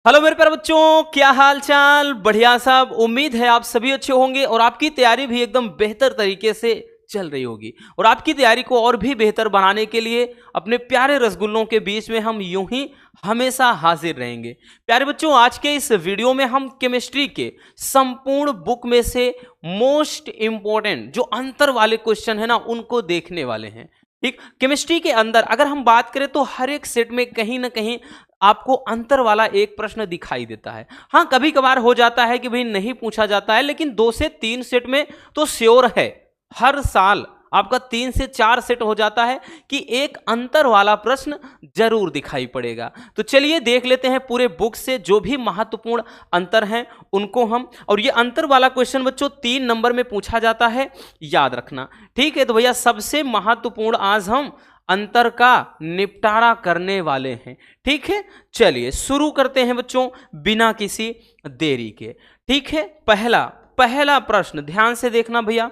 Hello मेरे प्यारे बच्चों, क्या हाल चाल। बढ़िया साहब, उम्मीद है आप सभी अच्छे होंगे और आपकी तैयारी भी एकदम बेहतर तरीके से चल रही होगी। और आपकी तैयारी को और भी बेहतर बनाने के लिए अपने प्यारे रसगुल्लों के बीच में हम यूं ही हमेशा हाजिर रहेंगे। प्यारे बच्चों, आज के इस वीडियो में हम केमिस्ट्री के संपूर्ण बुक में से मोस्ट इंपॉर्टेंट जो अंतर वाले क्वेश्चन है ना, उनको देखने वाले हैं। ठीक, केमिस्ट्री के अंदर अगर हम बात करें तो हर एक सेट में कहीं ना कहीं आपको अंतर वाला एक प्रश्न दिखाई देता है। हाँ, कभी कभार हो जाता है कि भाई नहीं पूछा जाता है, लेकिन 2 से 3 सेट में तो श्योर है हर साल आपका 3 से 4 सेट हो जाता है कि एक अंतर वाला प्रश्न जरूर दिखाई पड़ेगा। तो चलिए देख लेते हैं पूरे बुक से जो भी महत्वपूर्ण अंतर हैं उनको हम। और ये अंतर वाला क्वेश्चन बच्चों 3 नंबर में पूछा जाता है, याद रखना। ठीक है, तो भैया सबसे महत्वपूर्ण आज हम अंतर का निपटारा करने वाले हैं। ठीक है, चलिए शुरू करते हैं बच्चों बिना किसी देरी के। ठीक है, पहला प्रश्न ध्यान से देखना भैया।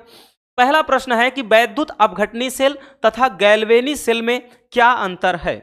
पहला प्रश्न है कि वैद्युत अपघटनी सेल तथा गैल्वेनी सेल में क्या अंतर है।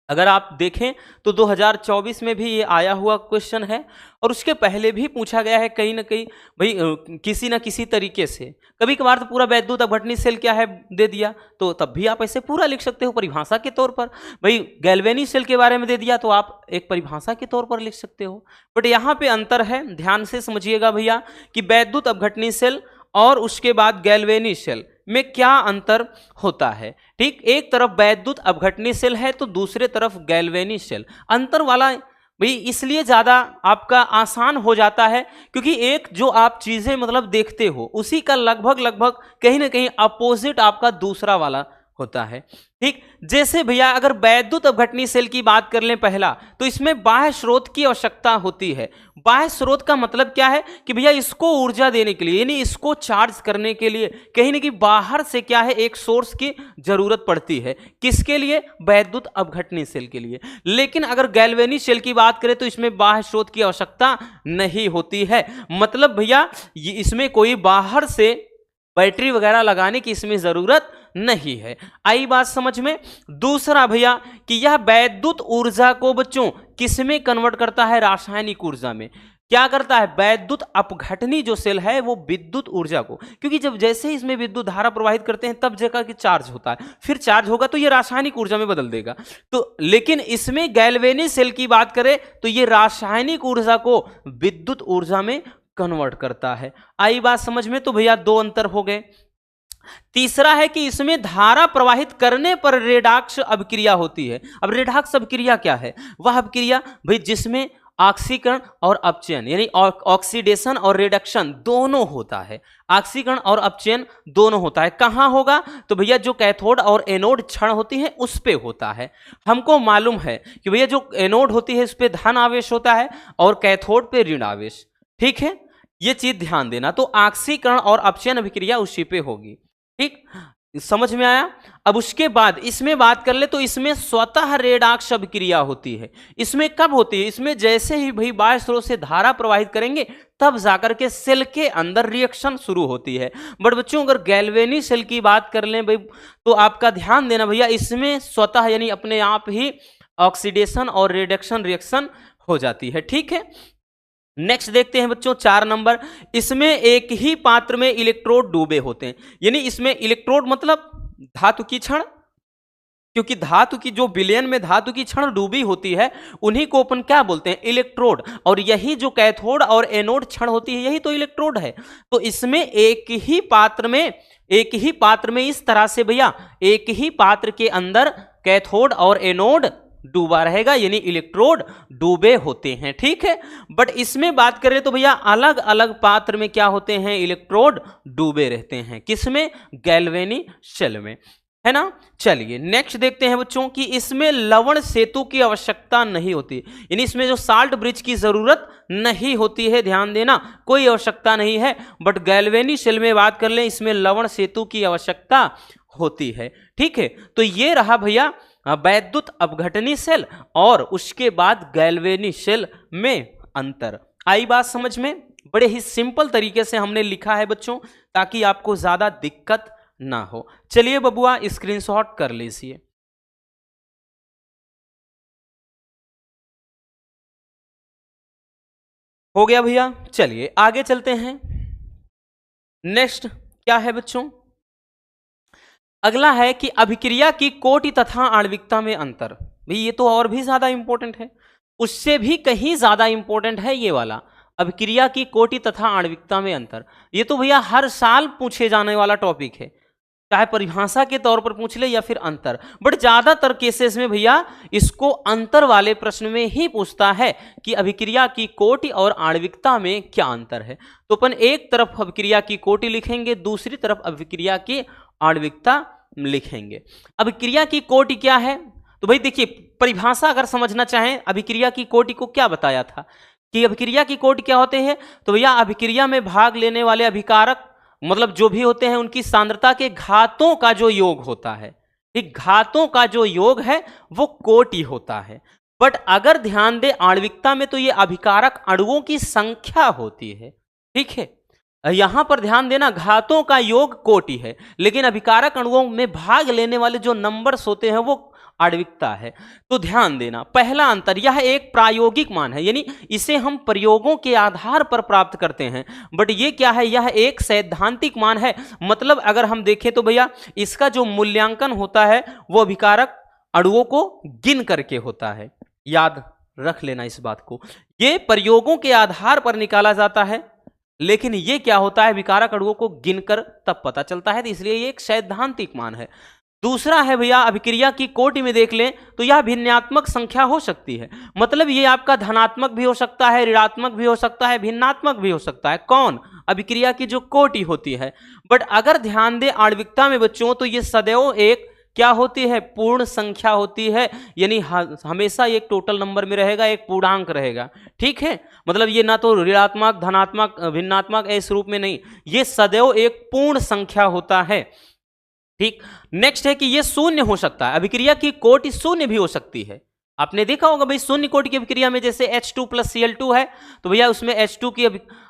अगर आप देखें तो 2024 में भी ये आया हुआ क्वेश्चन है और उसके पहले भी पूछा गया है कहीं ना कहीं भाई किसी ना किसी तरीके से। कभी कभार तो पूरा वैद्युत अपघटनी सेल क्या है दे दिया तो तब भी आप ऐसे पूरा लिख सकते हो परिभाषा के तौर पर। भाई गैल्वेनी सेल के बारे में दे दिया तो आप एक परिभाषा के तौर पर लिख सकते हो। बट यहाँ पे अंतर है, ध्यान से समझिएगा भैया कि वैद्युत अपघटनी सेल और उसके बाद गैल्वेनी सेल में क्या अंतर होता है। ठीक, एक तरफ वैद्युत अपघटनी सेल है तो दूसरे तरफ गैल्वेनी सेल। अंतर वाला भाई इसलिए ज्यादा आपका आसान हो जाता है क्योंकि एक जो आप चीजें मतलब देखते हो उसी का लगभग कहीं ना कहीं अपोजिट आपका दूसरा वाला होता है। ठीक, जैसे भैया अगर वैद्युत अपघटनी सेल की बात कर लें पहला, तो इसमें बाह्य स्रोत की आवश्यकता होती है। बाह्य स्रोत का मतलब क्या है कि भैया इसको ऊर्जा देने के लिए यानी इसको चार्ज करने के लिए कहीं ना कहीं बाहर से क्या है एक सोर्स की जरूरत पड़ती है। किसके लिए? वैद्युत अपघटनी सेल के लिए। लेकिन अगर गैल्वेनी सेल की बात करें तो इसमें बाह्य स्रोत की आवश्यकता नहीं होती है। मतलब भैया इसमें कोई बाहर से बैटरी वगैरह लगाने की इसमें जरूरत नहीं है। आई बात समझ में। दूसरा भैया कि यह वैद्युत ऊर्जा को बच्चों किसमें कन्वर्ट करता है? रासायनिक ऊर्जा में। क्या करता है? वैद्युत अपघटनी जो सेल है वो विद्युत ऊर्जा को, क्योंकि जब जैसे ही इसमें विद्युत धारा प्रवाहित करते हैं तब जगह की चार्ज होता है, फिर चार्ज होगा तो ये रासायनिक ऊर्जा में बदल देगा। तो लेकिन इसमें गैल्वेनी सेल की बात करें तो ये रासायनिक ऊर्जा को विद्युत ऊर्जा में कन्वर्ट करता है। आई बात समझ में। तो भैया 2 अंतर हो गए। तीसरा है कि इसमें धारा प्रवाहित करने पर रेडॉक्स अभिक्रिया होती है। अब रेडॉक्स अभिक्रिया क्या है? वह अभिक्रिया भाई जिसमें ऑक्सीकरण और अपचयन यानी ऑक्सीडेशन और रिडक्शन दोनों होता है। ऑक्सीकरण और अपचयन दोनों होता है। कहां होगा? तो भैया जो कैथोड और एनोड क्षण होती है उस पे होता है। हमको मालूम है कि भैया जो एनोड होती है उस पे धन आवेश होता है और कैथोड पे ऋण आवेश। ठीक है, ये चीज ध्यान देना। तो ऑक्सीकरण और अपचयन अभिक्रिया उसी पे होगी। ठीक, समझ में आया। अब उसके बाद इसमें बात कर ले तो इसमें स्वतः रेडॉक्स अभिक्रिया होती है। इसमें कब होती है? इसमें जैसे ही भाई बाह्य स्रोत से धारा प्रवाहित करेंगे तब जाकर के सेल के अंदर रिएक्शन शुरू होती है। बट बच्चों अगर गैल्वेनी सेल की बात कर लें भाई तो आपका ध्यान देना भैया इसमें स्वतः यानी अपने आप ही ऑक्सीडेशन और रिडक्शन रिएक्शन हो जाती है। ठीक है, नेक्स्ट देखते हैं बच्चों 4 नंबर। इसमें एक ही पात्र में इलेक्ट्रोड डूबे होते हैं। यानी इसमें इलेक्ट्रोड मतलब धातु की क्षण, क्योंकि धातु की जो विलयन में धातु की क्षण डूबी होती है उन्हीं को अपन क्या बोलते हैं? इलेक्ट्रोड। और यही जो कैथोड और एनोड क्षण होती है यही तो इलेक्ट्रोड है। तो इसमें एक ही पात्र में इस तरह से भैया एक ही पात्र के अंदर कैथोड और एनोड डूबा रहेगा यानी इलेक्ट्रोड डूबे होते हैं। ठीक है, बट इसमें बात करें तो भैया अलग अलग पात्र में क्या होते हैं? इलेक्ट्रोड डूबे रहते हैं। किसमें? गैल्वेनी सेल में, है ना। चलिए नेक्स्ट देखते हैं बच्चों कि इसमें लवण सेतु की आवश्यकता नहीं होती, यानी इसमें जो साल्ट ब्रिज की जरूरत नहीं होती है। ध्यान देना, कोई आवश्यकता नहीं है। बट गैल्वेनी सेल में बात कर लें इसमें लवण सेतु की आवश्यकता होती है। ठीक है, तो ये रहा भैया वैद्युत अपघटनी सेल और उसके बाद गैल्वेनी सेल में अंतर। आई बात समझ में। बड़े ही सिंपल तरीके से हमने लिखा है बच्चों ताकि आपको ज्यादा दिक्कत ना हो। चलिए बबुआ स्क्रीनशॉट कर लीजिए। हो गया भैया। चलिए आगे चलते हैं। नेक्स्ट क्या है बच्चों? अगला है कि अभिक्रिया की कोटि तथा आणविकता में अंतर। भाई ये तो और भी ज्यादा इंपॉर्टेंट है, उससे भी कहीं ज्यादा इंपॉर्टेंट है ये वाला, अभिक्रिया की कोटि तथा आणविकता में अंतर। ये तो भैया हर साल पूछे जाने वाला टॉपिक है, चाहे परिभाषा के तौर पर पूछ ले या फिर अंतर, बट ज्यादातर केसेस में भैया इसको अंतर वाले प्रश्न में ही पूछता है कि अभिक्रिया की कोटि और आणविकता में क्या अंतर है। तो अपन एक तरफ अभिक्रिया की कोटि लिखेंगे, दूसरी तरफ अभिक्रिया की आणविकता लिखेंगे। अभिक्रिया की कोटि क्या है? तो भाई देखिए, परिभाषा अगर समझना चाहें, अभिक्रिया की कोटि को क्या बताया था कि अभिक्रिया की कोटि क्या होते हैं, तो भैया अभिक्रिया में भाग लेने वाले अभिकारक मतलब जो भी होते हैं उनकी सांद्रता के घातों का जो योग होता है, ठीक, घातों का जो योग है वो कोटि होता है। बट अगर ध्यान दे आणविकता में तो ये अभिकारक अणुओं की संख्या होती है, ठीक है। यहां पर ध्यान देना, घातों का योग कोटि है, लेकिन अभिकारक अणुओं में भाग लेने वाले जो नंबर्स होते हैं वो आणविकता है। तो ध्यान देना, पहला अंतर, यह एक प्रायोगिक मान है, यानी इसे हम प्रयोगों के आधार पर प्राप्त करते हैं। बट ये क्या है? यह एक सैद्धांतिक मान है। मतलब अगर हम देखें तो भैया इसका जो मूल्यांकन होता है वो अभिकारक अणुओं को गिन करके होता है। याद रख लेना इस बात को, ये प्रयोगों के आधार पर निकाला जाता है, लेकिन ये क्या होता है, विकारक अणुओं को गिनकर तब पता चलता है, तो इसलिए ये एक सैद्धांतिक मान है। दूसरा है भैया, अभिक्रिया की कोटि में देख लें तो यह भिन्नात्मक संख्या हो सकती है। मतलब ये आपका धनात्मक भी हो सकता है, ऋणात्मक भी हो सकता है, भिन्नात्मक भी हो सकता है। कौन? अभिक्रिया की जो कोटि होती है। बट अगर ध्यान दें आणविकता में बच्चों, तो ये सदैव एक क्या होती है? पूर्ण संख्या होती है, यानी हमेशा एक टोटल नंबर में रहेगा, एक पूर्णांक रहेगा, ठीक है। मतलब ये ना तो ऋणात्मक, धनात्मक, भिन्नात्मक इस रूप में नहीं, ये सदैव एक पूर्ण संख्या होता है, ठीक। नेक्स्ट है कि ये शून्य हो सकता है, अभिक्रिया की कोटि शून्य भी हो सकती है। आपने देखा होगा भाई शून्य कोटि की अभिक्रिया में जैसे H2 + Cl2 है, तो भैया उसमें H2 की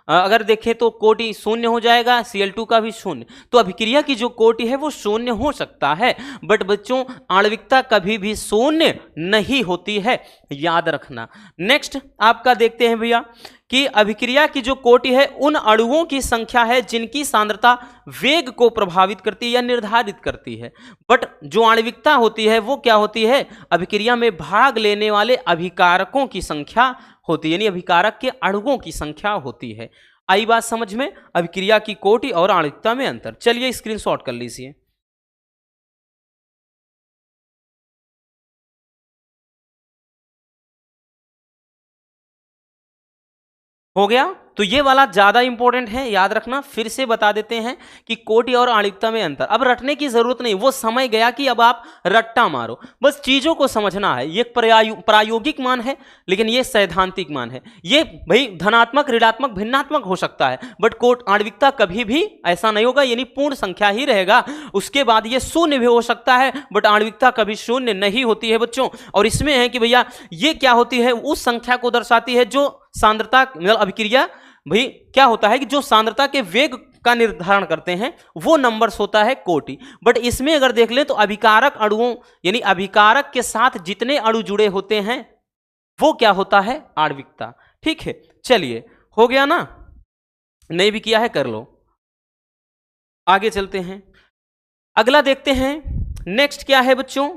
अगर देखें तो कोटि शून्य हो जाएगा, Cl2 का भी शून्य। तो अभिक्रिया की जो कोटि है वो शून्य हो सकता है, बट बच्चों आणविकता कभी भी शून्य नहीं होती है, याद रखना। नेक्स्ट आपका देखते हैं भैया कि अभिक्रिया की जो कोटि है उन अणुओं की संख्या है जिनकी सांद्रता वेग को प्रभावित करती है या निर्धारित करती है। बट जो आणविकता होती है वो क्या होती है? अभिक्रिया में भाग लेने वाले अभिकारकों की संख्या होती है, यानी अभिकारक के अणुओं की संख्या होती है। आई बात समझ में? अभिक्रिया की कोटि और आणविकता में अंतर। चलिए स्क्रीनशॉट कर लीजिए। हो गया? तो ये वाला ज्यादा इंपॉर्टेंट है, याद रखना। फिर से बता देते हैं कि कोटि और आणविकता में अंतर। अब रटने की जरूरत नहीं, वो समय गया कि अब आप रट्टा मारो, बस चीजों को समझना है। ये प्रायोगिक मान है, लेकिन ये सैद्धांतिक मान है। ये भाई धनात्मक, ऋणात्मक, भिन्नात्मक हो सकता है, बट आणविकता कभी भी ऐसा नहीं होगा, यानी पूर्ण संख्या ही रहेगा। उसके बाद ये शून्य भी हो सकता है, बट आणविकता कभी शून्य नहीं होती है बच्चों। और इसमें है कि भैया ये क्या होती है? उस संख्या को दर्शाती है जो सांद्रता, मतलब अभिक्रिया भाई क्या होता है कि जो सांद्रता के वेग का निर्धारण करते हैं वो नंबर्स होता है कोटि। बट इसमें अगर देख लें तो अभिकारक अणुओं, यानी अभिकारक के साथ जितने अणु जुड़े होते हैं वो क्या होता है? आणविकता, ठीक है। चलिए हो गया ना? नहीं भी किया है कर लो। आगे चलते हैं, अगला देखते हैं। नेक्स्ट क्या है बच्चों?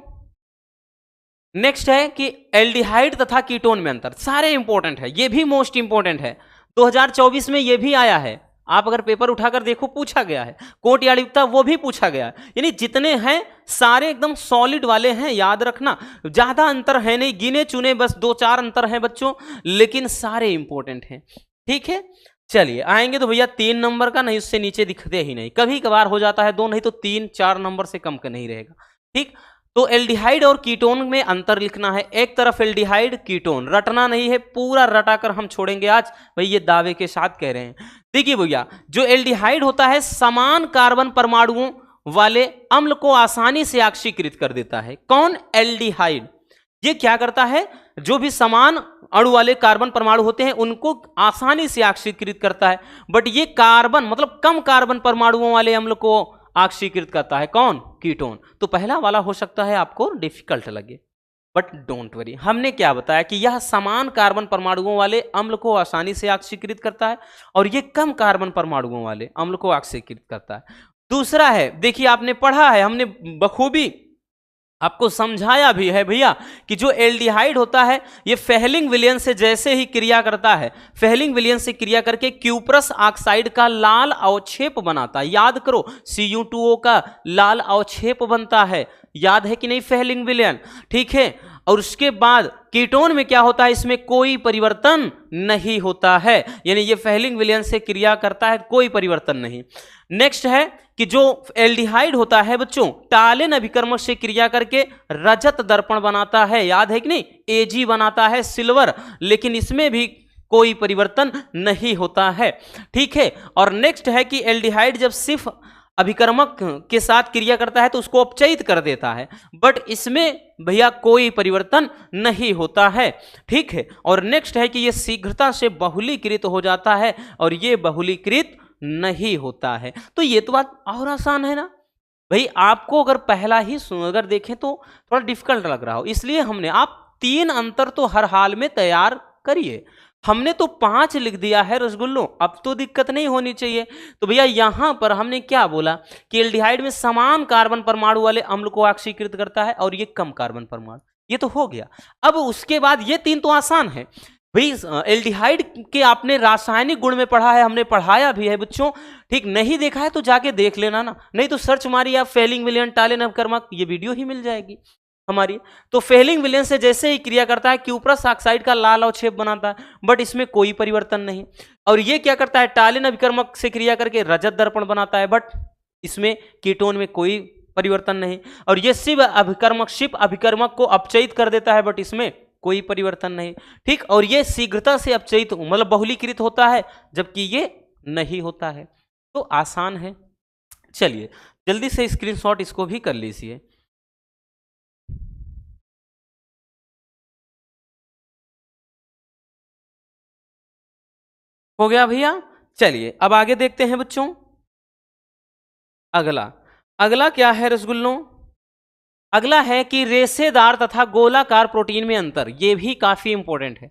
नेक्स्ट है कि एल्डिहाइड तथा कीटोन में अंतर। सारे इंपॉर्टेंट है, ये भी मोस्ट इंपॉर्टेंट है। 2024 में ये भी आया है, आप अगर पेपर उठाकर देखो पूछा गया है। कोटि आणविकता वो भी पूछा गया है, यानी जितने हैं सारे एकदम सॉलिड वाले हैं, याद रखना। ज्यादा अंतर है नहीं, गिने चुने बस 2-4 अंतर हैं बच्चों, लेकिन सारे इंपॉर्टेंट हैं, ठीक है। चलिए आएंगे तो भैया 3 नंबर का, नहीं उससे नीचे दिखते ही नहीं, कभी कभार हो जाता है 2, नहीं तो 3-4 नंबर से कम का नहीं रहेगा, ठीक। तो एल्डिहाइड और कीटोन में अंतर लिखना है। एक तरफ एल्डिहाइड, कीटोन, रटना नहीं है, पूरा रटाकर हम छोड़ेंगे आज, भाई ये दावे के साथ कह रहे हैं। देखिए भैया, जो एल्डिहाइड होता है समान कार्बन परमाणुओं वाले अम्ल को आसानी से ऑक्सीकृत कर देता है। कौन? एल्डिहाइड। ये क्या करता है? जो भी समान अणु वाले कार्बन परमाणु होते हैं उनको आसानी से ऑक्सीकृत करता है। बट ये कार्बन मतलब कम कार्बन परमाणुओं वाले अम्ल को ऑक्सीकृत करता है। कौन? कीटोन। तो पहला वाला हो सकता है आपको डिफिकल्ट लगे, बट डोंट वरी, हमने क्या बताया कि यह समान कार्बन परमाणुओं वाले अम्ल को आसानी से ऑक्सीकृत करता है और यह कम कार्बन परमाणुओं वाले अम्ल को ऑक्सीकृत करता है। दूसरा है, देखिए आपने पढ़ा है, हमने बखूबी आपको समझाया भी है भैया कि जो एल्डिहाइड होता है ये फेहलिंग विलयन से जैसे ही क्रिया करता है, फेहलिंग विलयन से क्रिया करके क्यूप्रस ऑक्साइड का लाल अवक्षेप बनाता है। याद करो Cu2O का लाल अवक्षेप बनता है, याद है कि नहीं, फेहलिंग विलयन, ठीक है। और उसके बाद कीटोन में क्या होता है, इसमें कोई परिवर्तन नहीं होता है, यानी ये फेहलिंग विलयन से क्रिया करता है, कोई परिवर्तन नहीं। नेक्स्ट है कि जो एल्डिहाइड होता है बच्चों, टालेन अभिकर्मक से क्रिया करके रजत दर्पण बनाता है, याद है कि नहीं, Ag बनाता है सिल्वर, लेकिन इसमें भी कोई परिवर्तन नहीं होता है, ठीक है। और नेक्स्ट है कि एल्डिहाइड जब सिर्फ अभिकर्मक के साथ क्रिया करता है तो उसको अपचयित कर देता है, बट इसमें भैया कोई परिवर्तन नहीं होता है, ठीक है। और नेक्स्ट है कि यह शीघ्रता से बहुलीकृत हो जाता है और यह बहुलीकृत नहीं होता है। तो ये तो बात और आसान है ना भाई, आपको अगर पहला ही अगर देखें तो थोड़ा डिफिकल्ट लग रहा हो, इसलिए हमने, आप 3 अंतर तो हर हाल में तैयार करिए। हमने तो 5 लिख दिया है रसगुल्लो, अब तो दिक्कत नहीं होनी चाहिए। तो भैया यहां पर हमने क्या बोला कि एल्डिहाइड में समान कार्बन परमाणु वाले अम्ल को ऑक्सीकृत करता है और ये कम कार्बन परमाणु, ये तो हो गया। अब उसके बाद ये 3 तो आसान है भाई। एल्डिहाइड के आपने रासायनिक गुण में पढ़ा है, हमने पढ़ाया भी है बच्चों, ठीक, नहीं देखा है तो जाके देख लेना ना, नहीं तो सर्च मारिए आप फेहलिंग विलयन टालेन अभिकर्मक, ये वीडियो ही मिल जाएगी हमारी। तो फेहलिंग विलयन से जैसे ही क्रिया करता है क्यूप्रस ऑक्साइड का लाल अवक्षेप बनाता है, बट इसमें कोई परिवर्तन नहीं। और ये क्या करता है, टालेन अभिकर्मक से क्रिया करके रजत दर्पण बनाता है, बट इसमें कीटोन में कोई परिवर्तन नहीं। और ये शिव अभिकर्मक को अपचयित कर देता है, बट इसमें कोई परिवर्तन नहीं, ठीक। और ये शीघ्रता से अपचयित मतलब बहुलीकृत होता है, जबकि ये नहीं होता है। तो आसान है। चलिए जल्दी से स्क्रीनशॉट इसको भी कर लीजिए। हो गया भैया। चलिए अब आगे देखते हैं बच्चों। अगला क्या है रसगुल्लों, अगला है कि रेशेदार तथा गोलाकार प्रोटीन में अंतर। यह भी काफी इंपॉर्टेंट है।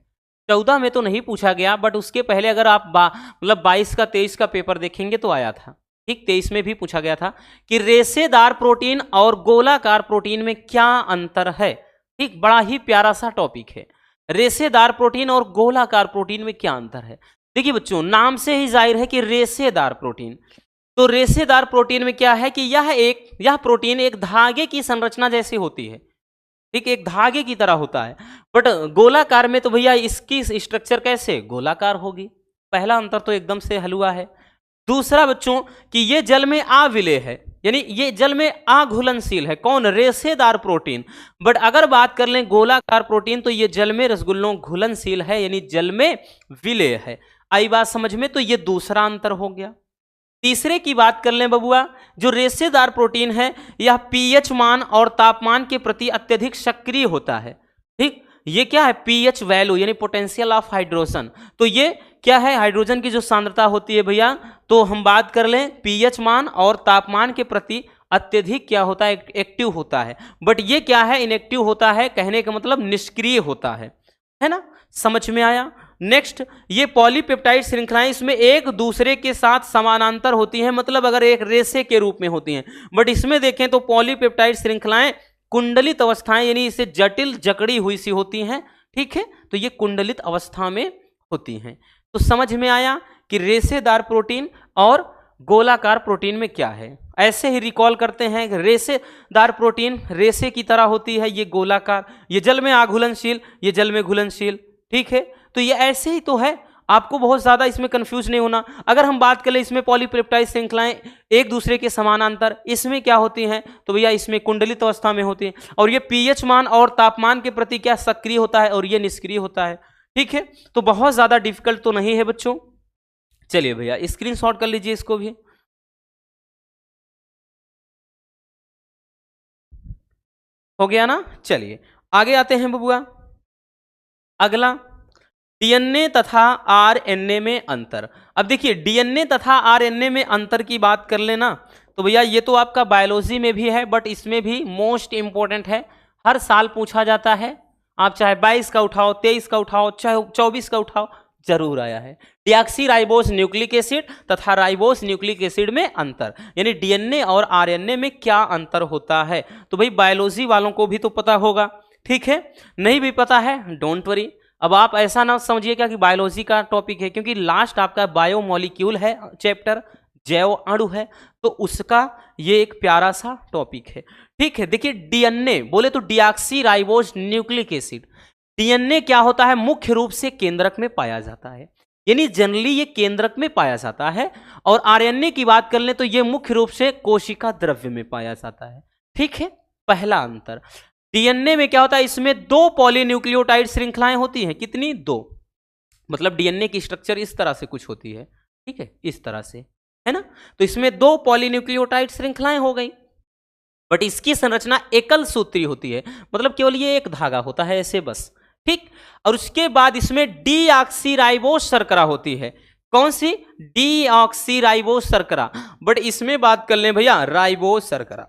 14 में तो नहीं पूछा गया, बट उसके पहले अगर आप मतलब 22 का 23 का पेपर देखेंगे तो आया था, ठीक। 23 में भी पूछा गया था कि रेशेदार प्रोटीन और गोलाकार प्रोटीन में क्या अंतर है, ठीक। बड़ा ही प्यारा सा टॉपिक है, रेशेदार प्रोटीन और गोलाकार प्रोटीन में क्या अंतर है। देखिए बच्चों, नाम से ही जाहिर है कि रेशेदार प्रोटीन, तो रेशेदार प्रोटीन में क्या है कि यह प्रोटीन एक धागे की संरचना जैसी होती है, ठीक, एक धागे की तरह होता है। बट गोलाकार में तो भैया इसकी स्ट्रक्चर कैसे गोलाकार होगी, पहला अंतर तो एकदम से हल हुआ है। दूसरा बच्चों कि ये जल में अविलेय है, यानी ये जल में अघुलनशील है, कौन, रेशेदार प्रोटीन। बट अगर बात कर लें गोलाकार प्रोटीन तो ये जल में रसगुल्लों घुलनशील है, यानी जल में विलेय है। आई बात समझ में, तो ये दूसरा अंतर हो गया। तीसरे की बात कर लें बबुआ, जो रेशेदार प्रोटीन है यह पीएच मान और तापमान के प्रति अत्यधिक सक्रिय होता है, ठीक। ये क्या है, पीएच वैल्यू यानी पोटेंशियल ऑफ हाइड्रोजन। तो ये क्या है, हाइड्रोजन की जो सांद्रता होती है भैया, तो हम बात कर लें पीएच मान और तापमान के प्रति अत्यधिक क्या होता है, एक्टिव होता है। बट ये क्या है, इनएक्टिव होता है, कहने का मतलब निष्क्रिय होता है ना, समझ में आया। नेक्स्ट, ये पॉलीपेप्टाइड श्रृंखलाएं इसमें एक दूसरे के साथ समानांतर होती हैं, मतलब अगर एक रेशे के रूप में होती हैं। बट इसमें देखें तो पॉलीपेप्टाइड श्रृंखलाएं कुंडलित अवस्थाएं यानी इसे जटिल जकड़ी हुई सी होती हैं, ठीक है। तो ये कुंडलित अवस्था में होती हैं। तो समझ में आया कि रेशेदार प्रोटीन और गोलाकार प्रोटीन में क्या है। ऐसे ही रिकॉल करते हैं, रेशेदार प्रोटीन रेशे की तरह होती है, ये गोलाकार, ये जल में अघुलनशील, ये जल में घुलनशील, ठीक है। तो ये ऐसे ही तो है, आपको बहुत ज्यादा इसमें कंफ्यूज नहीं होना। अगर हम बात करें इसमें पॉलीपेप्टाइड श्रृंखलाएं एक दूसरे के समानांतर, इसमें क्या होती हैं, तो भैया इसमें कुंडलित अवस्था में होती है। और ये पीएच मान और तापमान के प्रति क्या सक्रिय होता है और ये निष्क्रिय होता है, ठीक है। तो बहुत ज्यादा डिफिकल्ट तो नहीं है बच्चों। चलिए भैया स्क्रीनशॉट कर लीजिए इसको भी। हो गया ना। चलिए आगे आते हैं बबुआ। अगला, डीएनए तथा आरएनए में अंतर। अब देखिए डीएनए तथा आरएनए में अंतर की बात कर लेना, तो भैया ये तो आपका बायोलॉजी में भी है, बट इसमें भी मोस्ट इंपॉर्टेंट है, हर साल पूछा जाता है, आप चाहे 22 का उठाओ, 23 का उठाओ, चाहे 24 का उठाओ, जरूर आया है। डिऑक्सीराइबोस न्यूक्लिक एसिड तथा राइबोस न्यूक्लिक एसिड में अंतर, यानी डीएनए और आरएनए में क्या अंतर होता है। तो भाई बायोलॉजी वालों को भी तो पता होगा, ठीक है। नहीं भी पता है डोंट वरी, अब आप ऐसा ना समझिएगा कि बायोलॉजी का टॉपिक है, क्योंकि लास्ट आपका बायोमोलिक्यूल है चैप्टर, जैव अणु है, तो उसका ये एक प्यारा सा टॉपिक है, ठीक है। देखिए डीएनए बोले तो डिऑक्सीराइबोस न्यूक्लिक एसिड, डीएनए क्या होता है, मुख्य रूप से केंद्रक में पाया जाता है, यानी जनरली ये केंद्रक में पाया जाता है। और आरएनए की बात कर लें तो ये मुख्य रूप से कोशिका द्रव्य में पाया जाता है, ठीक है। पहला अंतर, डीएनए में क्या होता है, इसमें 2 पॉलीन्यूक्लियोटाइड श्रृंखलाएं होती हैं, कितनी, 2, मतलब डीएनए की स्ट्रक्चर इस तरह से कुछ होती है, ठीक है, इस तरह से, है ना। तो इसमें 2 पॉलीन्यूक्लियोटाइड श्रृंखलाएं हो गई, बट इसकी संरचना एकल सूत्री होती है, मतलब केवल ये एक धागा होता है ऐसे बस, ठीक। और उसके बाद इसमें डीऑक्सीराइबोस शर्करा होती है, कौन सी, डीऑक्सीराइबोस शर्करा, बट इसमें बात कर लें भैया राइबोस शर्करा,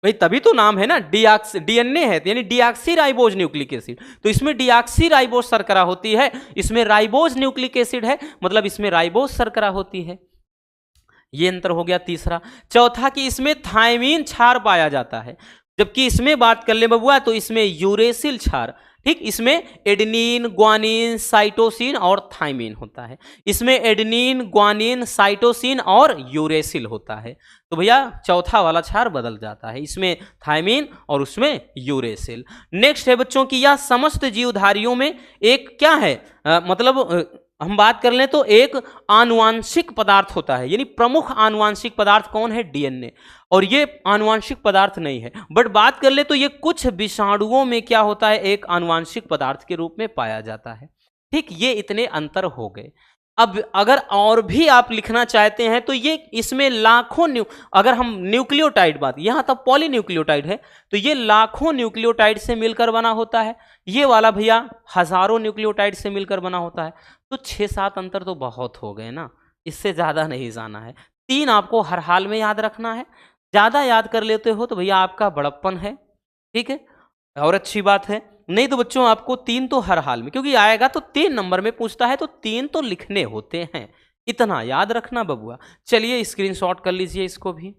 भाई तभी तो नाम है ना, डीएनए है यानी डीऑक्सीराइबोस न्यूक्लिक एसिड, तो इसमें डीऑक्सीराइबोस शर्करा होती है, इसमें राइबोस न्यूक्लिक एसिड है, मतलब इसमें राइबोस शर्करा होती है। ये अंतर हो गया तीसरा। चौथा कि इसमें थायमीन क्षार पाया जाता है, जबकि इसमें बात कर ले बबुआ तो इसमें यूरेसिल क्षार, ठीक। इसमें एडेनिन, ग्वानिन, साइटोसिन और थायमीन होता है, इसमें एडेनिन, ग्वानिन, साइटोसिन और यूरेसिल होता है। तो भैया चौथा वाला क्षार बदल जाता है, इसमें थायमीन और उसमें यूरेसिल। नेक्स्ट है बच्चों की यह समस्त जीवधारियों में एक क्या है, मतलब हम बात कर लें तो एक आनुवांशिक पदार्थ होता है, यानी प्रमुख आनुवांशिक पदार्थ कौन है, डीएनए, और ये आनुवांशिक पदार्थ नहीं है, बट बात कर ले तो ये कुछ विषाणुओं में क्या होता है, एक आनुवांशिक पदार्थ के रूप में पाया जाता है, ठीक। ये इतने अंतर हो गए। अब अगर और भी आप लिखना चाहते हैं तो ये इसमें लाखों अगर हम न्यूक्लियोटाइड बात, यहां तक पॉलीन्यूक्लियोटाइड है, तो ये लाखों न्यूक्लियोटाइड से मिलकर बना होता है, ये वाला भैया हजारों न्यूक्लियोटाइड से मिलकर बना होता है। तो 6-7 अंतर तो बहुत हो गए ना, इससे ज्यादा नहीं जाना है। 3 आपको हर हाल में याद रखना है, ज्यादा याद कर लेते हो तो भैया आपका बड़प्पन है, ठीक है, और अच्छी बात है। नहीं तो बच्चों आपको 3 तो हर हाल में, क्योंकि आएगा तो 3 नंबर में पूछता है, तो 3 तो लिखने होते हैं, इतना याद रखना बबुआ। चलिए स्क्रीनशॉट कर लीजिए इसको भी।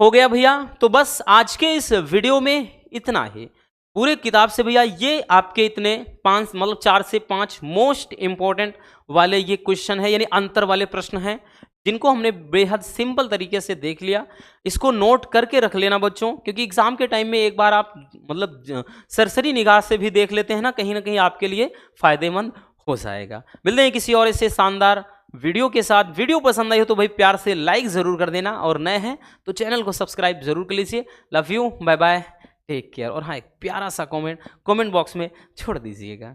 हो गया भैया, तो बस आज के इस वीडियो में इतना ही। पूरे किताब से भैया ये आपके इतने 5 मतलब 4 से 5 मोस्ट इंपॉर्टेंट वाले ये क्वेश्चन है, यानी अंतर वाले प्रश्न हैं, जिनको हमने बेहद सिंपल तरीके से देख लिया। इसको नोट करके रख लेना बच्चों, क्योंकि एग्जाम के टाइम में एक बार आप मतलब सरसरी निगाह से भी देख लेते हैं ना कहीं आपके लिए फायदेमंद हो जाएगा। मिलते हैं किसी और ऐसे शानदार वीडियो के साथ। वीडियो पसंद आई हो तो भाई प्यार से लाइक ज़रूर कर देना, और नए हैं तो चैनल को सब्सक्राइब जरूर कर लीजिए। Love you, bye bye, take care. और हाँ, एक प्यारा सा कमेंट बॉक्स में छोड़ दीजिएगा।